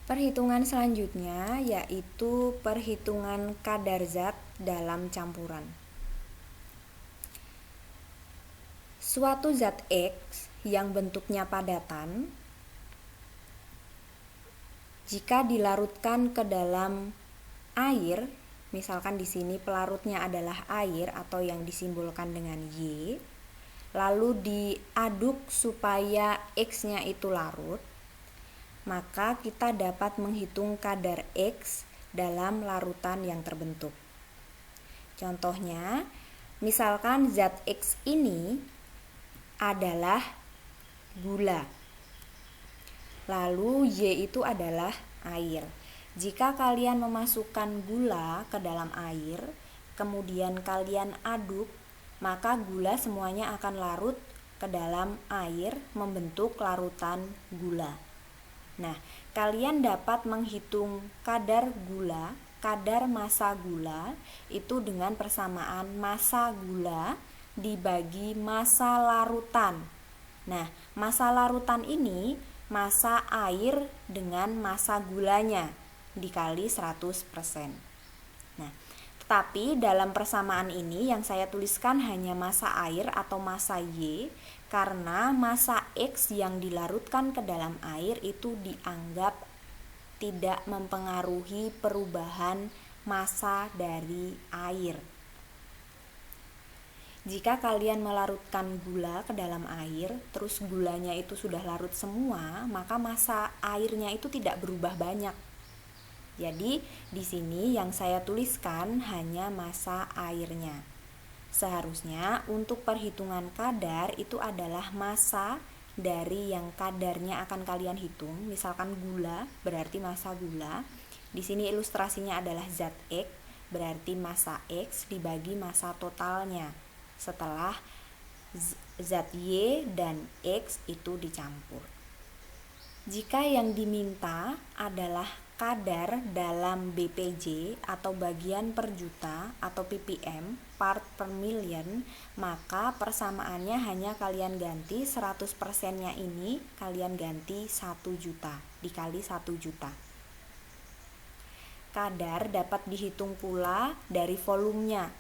Perhitungan selanjutnya yaitu perhitungan kadar zat dalam campuran. Suatu zat X yang bentuknya padatan, jika dilarutkan ke dalam air, misalkan di sini pelarutnya adalah air atau yang disimbolkan dengan Y, lalu diaduk supaya X-nya itu larut, maka kita dapat menghitung kadar X dalam larutan yang terbentuk. Contohnya, misalkan zat X ini adalah gula, lalu Y itu adalah air. Jika kalian memasukkan gula ke dalam air, kemudian kalian aduk, maka gula semuanya akan larut ke dalam air membentuk larutan gula. Nah, kalian dapat menghitung kadar gula, kadar massa gula itu dengan persamaan massa gula dibagi massa larutan. Nah, massa larutan ini massa air dengan massa gulanya dikali 100%. Nah, tetapi dalam persamaan ini yang saya tuliskan hanya massa air atau massa Y, karena massa X yang dilarutkan ke dalam air itu dianggap tidak mempengaruhi perubahan massa dari air. Jika kalian melarutkan gula ke dalam air, terus gulanya itu sudah larut semua, maka massa airnya itu tidak berubah banyak. Jadi, di sini yang saya tuliskan hanya massa airnya. Seharusnya untuk perhitungan kadar itu adalah massa dari yang kadarnya akan kalian hitung. Misalkan gula berarti massa gula. Di sini ilustrasinya adalah zat X, berarti massa X dibagi massa totalnya setelah zat Y dan X itu dicampur. Jika yang diminta adalah kadar dalam BPJ atau bagian per juta atau ppm, part per million, maka persamaannya hanya kalian ganti 100%-nya ini kalian ganti 1 juta dikali 1 juta. Kadar dapat dihitung pula dari volumenya.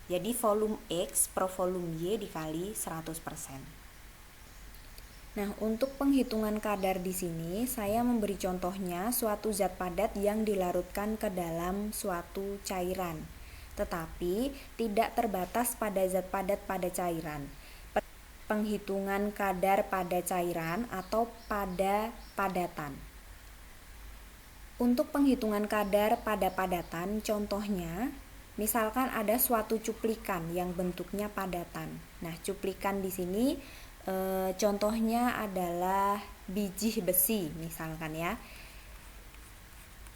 Jadi volume X per volume Y dikali 100%. Nah, untuk penghitungan kadar di sini saya memberi contohnya suatu zat padat yang dilarutkan ke dalam suatu cairan, tetapi tidak terbatas pada zat padat pada cairan. Penghitungan kadar pada cairan atau pada padatan. Untuk penghitungan kadar pada padatan, contohnya misalkan ada suatu cuplikan yang bentuknya padatan. Nah, cuplikan di sini contohnya adalah biji besi misalkan ya.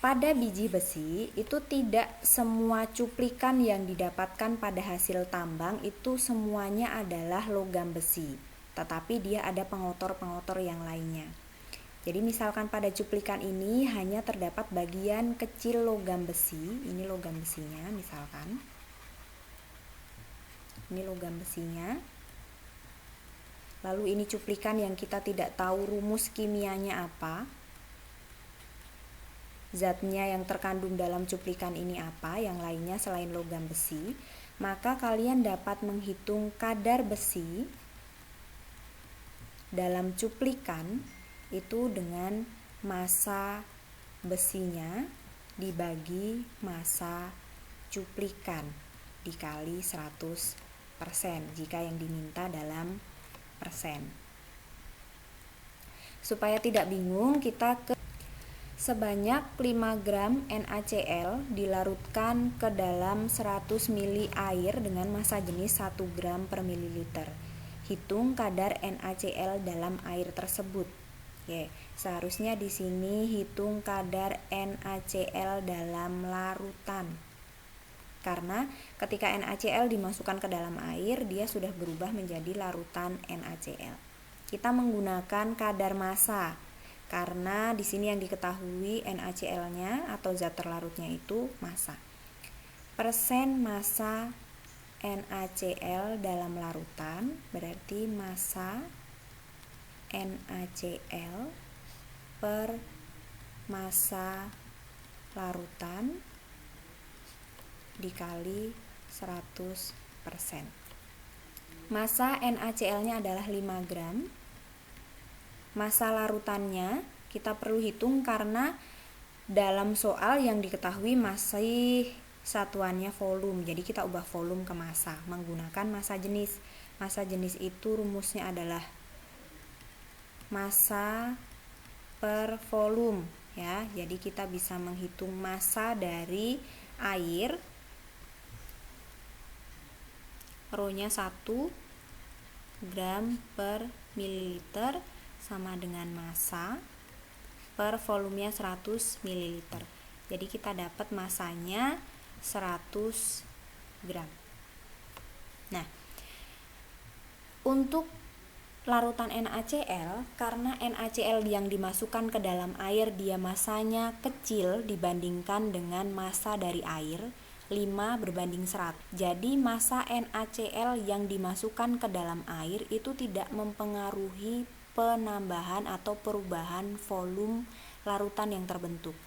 Pada biji besi itu tidak semua cuplikan yang didapatkan pada hasil tambang itu semuanya adalah logam besi, tetapi dia ada pengotor-pengotor yang lainnya. Jadi misalkan pada cuplikan ini hanya terdapat bagian kecil logam besi, ini logam besinya misalkan. Ini logam besinya. Lalu ini cuplikan yang kita tidak tahu rumus kimianya apa. Zatnya yang terkandung dalam cuplikan ini apa, yang lainnya selain logam besi. Maka kalian dapat menghitung kadar besi dalam cuplikan itu dengan massa besinya dibagi massa cuplikan dikali 100% jika yang diminta dalam persen. Supaya tidak bingung, kita sebanyak 5 gram NaCl dilarutkan ke dalam 100 ml air dengan massa jenis 1 gram per mililiter. Hitung kadar NaCl dalam air tersebut. Seharusnya di sini hitung kadar NaCl dalam larutan. Karena ketika NaCl dimasukkan ke dalam air, dia sudah berubah menjadi larutan NaCl. Kita menggunakan kadar massa karena di sini yang diketahui NaCl-nya atau zat terlarutnya itu massa. Persen massa NaCl dalam larutan berarti massa NaCl per massa larutan dikali 100%. Massa NaCl-nya adalah 5 gram. Massa larutannya kita perlu hitung karena dalam soal yang diketahui masih satuannya volume. Jadi kita ubah volume ke massa menggunakan massa jenis. Massa jenis itu rumusnya adalah massa per volume ya. Jadi kita bisa menghitung massa dari air, rho-nya 1 gram per mililiter sama dengan massa per volumenya 100 ml. Jadi kita dapat massanya 100 gram. Nah, untuk larutan NaCl, karena NaCl yang dimasukkan ke dalam air dia massanya kecil dibandingkan dengan massa dari air, 5 berbanding 100. Jadi massa NaCl yang dimasukkan ke dalam air itu tidak mempengaruhi penambahan atau perubahan volume larutan yang terbentuk.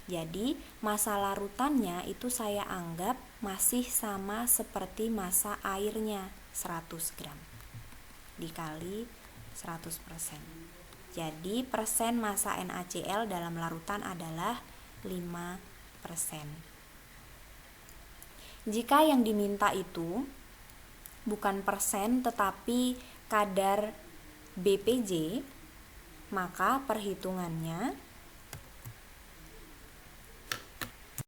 Jadi massa larutannya itu saya anggap masih sama seperti massa airnya, 100 gram dikali 100%. Jadi persen massa NaCl dalam larutan adalah 5%. Jika yang diminta itu bukan persen tetapi kadar BPJ, maka perhitungannya